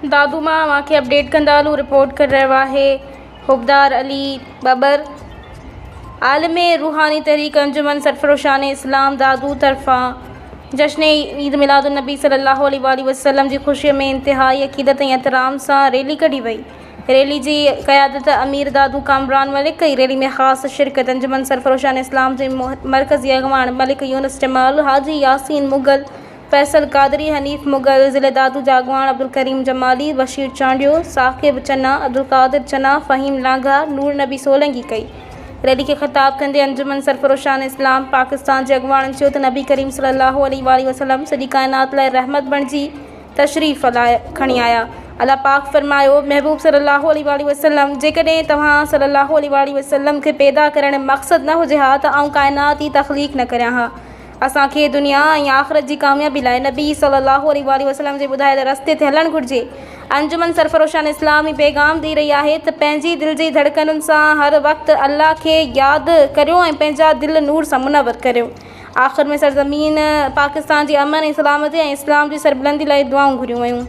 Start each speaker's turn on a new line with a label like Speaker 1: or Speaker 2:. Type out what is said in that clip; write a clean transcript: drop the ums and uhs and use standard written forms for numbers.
Speaker 1: दादू मां के अपडेट कंदा हलूं। रिपोर्ट कर रहा है हुबदार अली बबर। आलम रूहानी तहरीक अंजुमन सरफरोशान इस्लाम दादू तरफ़ा जश्न ईद मिलादुन्नबी सल्लल्लाहु अलैहि वसल्लम जी ख़ुशी में इंतहाई अक़ीदत ऐं एहतराम सां रैली कढी वई। रैली जी क़यादत अमीर दादू कामरान मलिक कई। रैली में ख़ासि शिरकत अंजुमन सरफरोशान इस्लाम जे मरकज़ी अॻवान मलिक यूनुस जमाल, हाजी यासीन मुग़ल, फैसल कादरी, हनीफ़ मुग़ल, ज़िले दादू जा अॻवान अब्दुल करीम जमाली, बशीर चांडियो, साकिब चन्ना, अब्दुल कादिर चन्ना, फ़हीम लांघा, नूर नबी सोलंगी कई। रैली के ख़िताब कंदे अंजुमन सरफरोशान इस्लाम पाकिस्तान जे अॻवाननि चयो त नबी करीम सल्लल्लाहु अलैहि वसल्लम सॼी काइनात लाइ रहमत बणिजी तशरीफ़ खणी आया। अल्लाह पाक फरमायो, महबूब सल्लल्लाहु अलैहि वसल्लम, जेकॾहिं तव्हां सल्लल्लाहु अलैहि वसल्लम खे पैदा करण मक़सदु न हुजे हा त आउं काइनात जी तख़लीक़ न करियां हा। असांखे दुनिया ऐं आख़िरत जी कामयाबी लाइ नबी सल्लल्लाहु अलैहि वसल्लम जे ॿुधायल रस्ते ते हलणु घुरिजे। अंजुमन सरफरोशान इस्लाम ही पैगाम ॾेई रही आहे त पंहिंजी दिलि जी धड़कनुनि सां हर वक़्तु अल्लाह खे यादि करियो ऐं पंहिंजा दिलि नूर सां मुनवर करियो। आख़िर में सरज़मीन पाकिस्तान जी अमन ऐं सलामती ऐं इस्लाम जी सरबुलंदी लाइ दुआऊं घुरियूं वयूं।